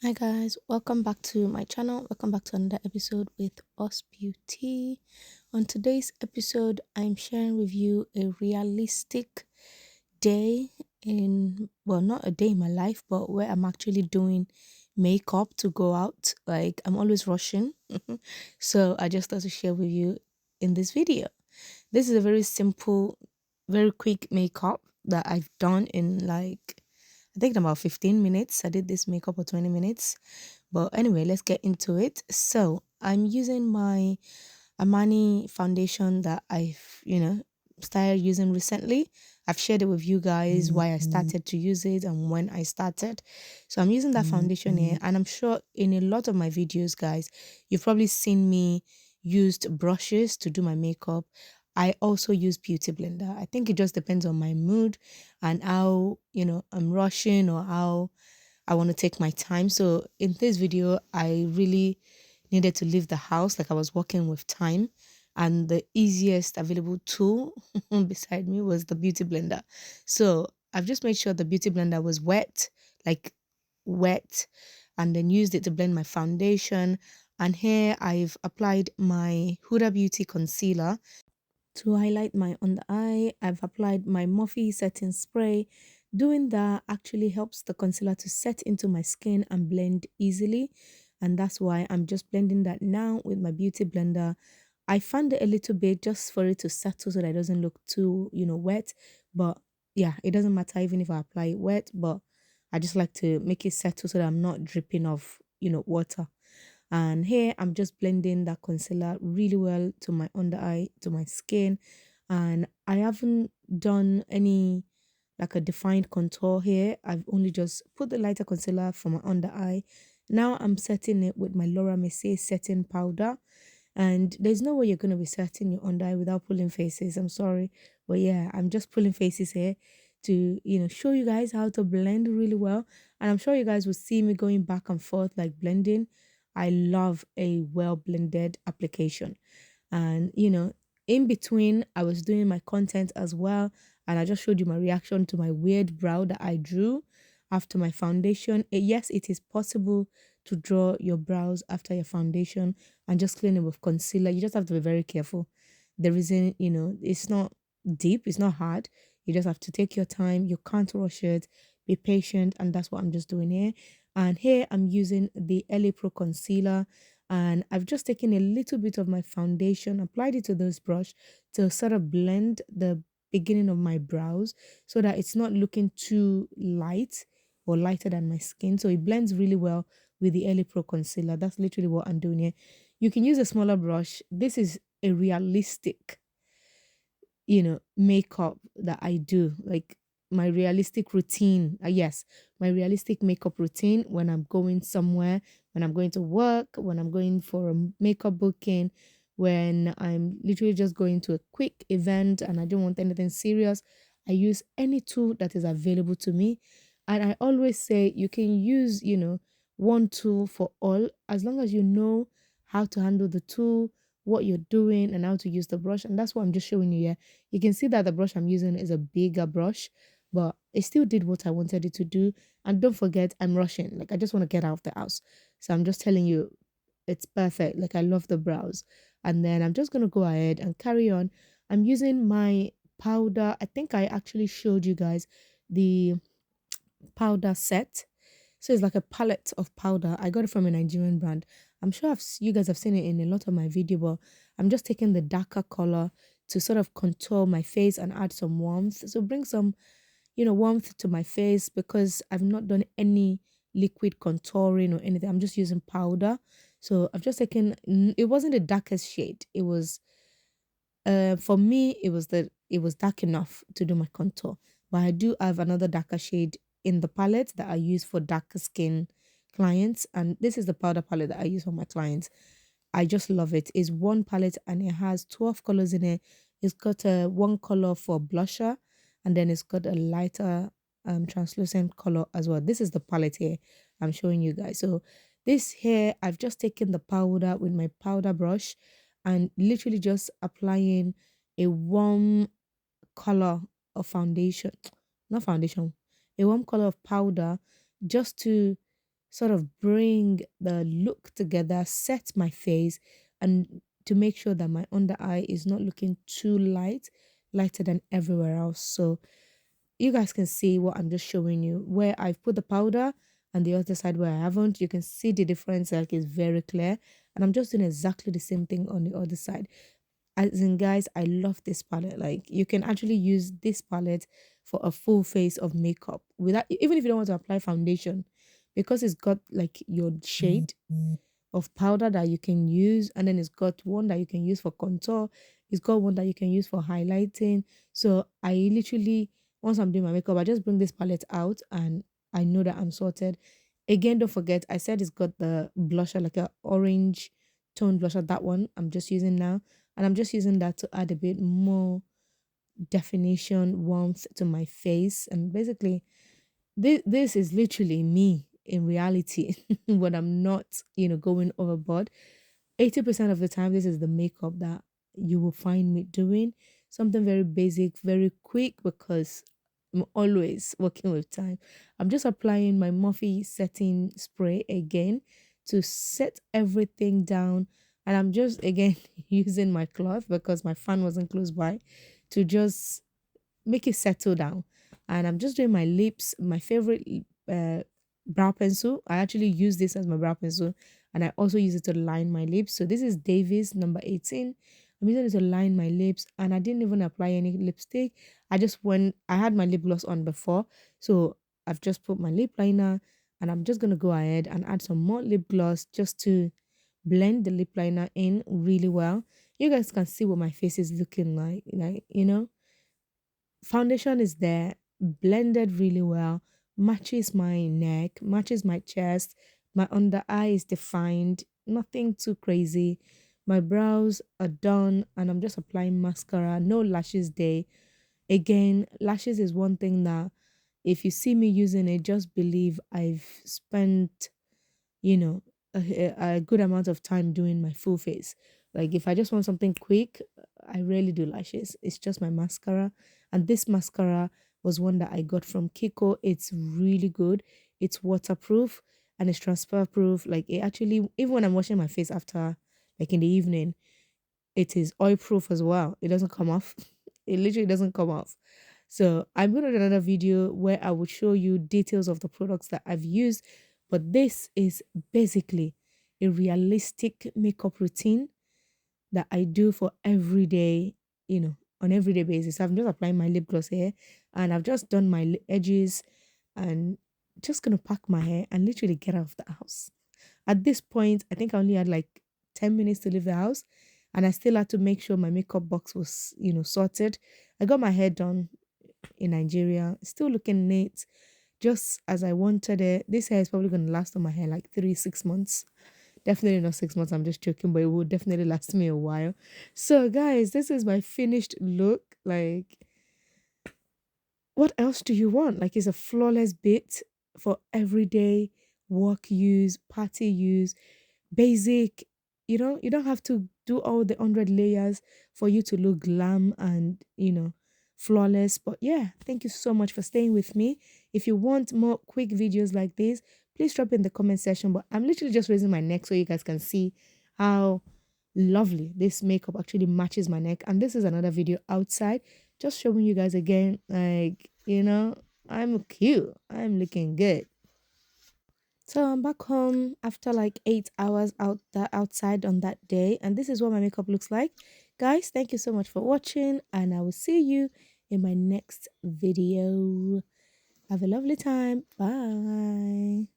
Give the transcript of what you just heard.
Hi guys, welcome back to my channel. Welcome back to another episode with Us Beauty. On today's episode, I'm sharing with you a realistic day in, well, not a day in my life, but where I'm actually doing makeup to go out. Like, I'm always rushing. So I just thought to share with you in this video. This is a very simple, very quick makeup that I've done in like, I think about 15 minutes. I did this makeup for 20 minutes. But anyway, let's get into it. So I'm using my Armani foundation that I've started using recently. I've shared it with you guys why I started to use it and when I started. So I'm using that foundation here, and I'm sure in a lot of my videos, guys, you've probably seen me used brushes to do my makeup. I also use beauty blender. I think it just depends on my mood and how I'm rushing or how I want to take my time. So in this video, I really needed to leave the house, like I was working with time, and the easiest available tool beside me was the beauty blender. So I've just made sure the beauty blender was wet, like wet, and then used it to blend my foundation. And here I've applied my Huda Beauty concealer to highlight my under eye. I've applied my Morphe setting spray. Doing that actually helps the concealer to set into my skin and blend easily, and that's why I'm just blending that now with my beauty blender. I fanned it a little bit just for it to settle so that it doesn't look too wet, but yeah, it doesn't matter even if I apply it wet, but I just like to make it settle so that I'm not dripping off water. And here I'm just blending that concealer really well to my under eye, to my skin. And I haven't done any like a defined contour here. I've only just put the lighter concealer for my under eye. Now I'm setting it with my Laura Mercier setting powder. And there's no way you're going to be setting your under eye without pulling faces. I'm sorry. But yeah, I'm just pulling faces here to show you guys how to blend really well. And I'm sure you guys will see me going back and forth like blending. I love a well blended application. And in between, I was doing my content as well. And I just showed you my reaction to my weird brow that I drew after my foundation. Yes, it is possible to draw your brows after your foundation and just clean it with concealer. You just have to be very careful. The reason it's not deep, it's not hard. You just have to take your time. You can't rush it. Be patient. And that's what I'm just doing here. And here I'm using the LA Pro concealer, and I've just taken a little bit of my foundation, applied it to this brush to sort of blend the beginning of my brows so that it's not looking too light or lighter than my skin. So it blends really well with the LA Pro concealer. That's literally what I'm doing here. You can use a smaller brush. This is a realistic makeup that I do, like my realistic routine. Yes, my realistic makeup routine when I'm going somewhere, when I'm going to work, when I'm going for a makeup booking, when I'm literally just going to a quick event and I don't want anything serious. I use any tool that is available to me. And I always say you can use one tool for all as long as you know how to handle the tool, what you're doing, and how to use the brush. And that's what I'm just showing you here. You can see that the brush I'm using is a bigger brush, but it still did what I wanted it to do. And don't forget, I'm rushing. Like, I just want to get out of the house. So I'm just telling you, it's perfect. Like, I love the brows. And then I'm just going to go ahead and carry on. I'm using my powder. I think I actually showed you guys the powder set. So it's like a palette of powder. I got it from a Nigerian brand. I'm sure you guys have seen it in a lot of my video, but I'm just taking the darker color to sort of contour my face and add some warmth. So bring some warmth to my face because I've not done any liquid contouring or anything. I'm just using powder. So I've just it wasn't the darkest shade. It was for me, it was dark enough to do my contour, but I do have another darker shade in the palette that I use for darker skin clients, and this is the powder palette that I use for my clients. I just love it. It's one palette and it has 12 colors in it. It's got one color for blusher, and then it's got a lighter translucent color as well. This is the palette here I'm showing you guys. So this here, I've just taken the powder with my powder brush and literally just applying a warm color of foundation, not foundation, a warm color of powder just to sort of bring the look together, set my face, and to make sure that my under eye is not looking too lighter than everywhere else. So you guys can see what I'm just showing you, where I've put the powder and the other side where I haven't. You can see the difference, like it's very clear. And I'm just doing exactly the same thing on the other side. As in, guys, I love this palette. Like, you can actually use this palette for a full face of makeup without, even if you don't want to apply foundation, because it's got like your shade of powder that you can use, and then it's got one that you can use for contour. It's got one that you can use for highlighting. So I literally, once I'm doing my makeup, I just bring this palette out and I know that I'm sorted. Again, don't forget, I said it's got the blusher, like a orange tone blusher. That one I'm just using now, and I'm just using that to add a bit more definition, warmth to my face. And basically, this is literally me in reality when I'm not, going overboard. 80% of the time, this is the makeup that you will find me doing. Something very basic, very quick, because I'm always working with time. I'm just applying my Morphe setting spray again to set everything down. And I'm just, again, using my cloth because my fan wasn't close by to just make it settle down. And I'm just doing my lips, my favorite uh, brow pencil. I actually use this as my brow pencil, and I also use it to line my lips. So this is Davis number 18. I'm using it to line my lips, and I didn't even apply any lipstick. I had my lip gloss on before, so I've just put my lip liner, and I'm just gonna go ahead and add some more lip gloss just to blend the lip liner in really well. You guys can see what my face is looking like. Foundation is there, blended really well, matches my neck, matches my chest. My under eye is defined, nothing too crazy. My brows are done, and I'm just applying mascara. No lashes day. Again, lashes is one thing that if you see me using it, just believe I've spent, you know, a good amount of time doing my full face. Like, if I just want something quick, I rarely do lashes. It's just my mascara. And this mascara was one that I got from Kiko. It's really good. It's waterproof and it's transfer proof. Like, it actually, even when I'm washing my face after, like in the evening, it is oil proof as well. It doesn't come off. It literally doesn't come off. So I'm going to do another video where I will show you details of the products that I've used. But this is basically a realistic makeup routine that I do for everyday, on everyday basis. I'm just applying my lip gloss here, and I've just done my edges, and just gonna pack my hair and literally get out of the house. At this point, I think I only had like 10 minutes to leave the house, and I still had to make sure my makeup box was, sorted. I got my hair done in Nigeria, still looking neat, just as I wanted it. This hair is probably going to last on my hair like 3, 6 months. Definitely not 6 months, I'm just joking, but it will definitely last me a while. So, guys, this is my finished look. Like, what else do you want? Like, it's a flawless bit for everyday work use, party use, basic. You don't have to do all the 100 layers for you to look glam and flawless. But yeah, thank you so much for staying with me. If you want more quick videos like this, please drop in the comment section. But I'm literally just raising my neck so you guys can see how lovely this makeup actually matches my neck. And this is another video outside, just showing you guys again, like, I'm cute, I'm looking good. So I'm back home after like 8 hours outside on that day, and this is what my makeup looks like. Guys, thank you so much for watching, and I will see you in my next video. Have a lovely time. Bye.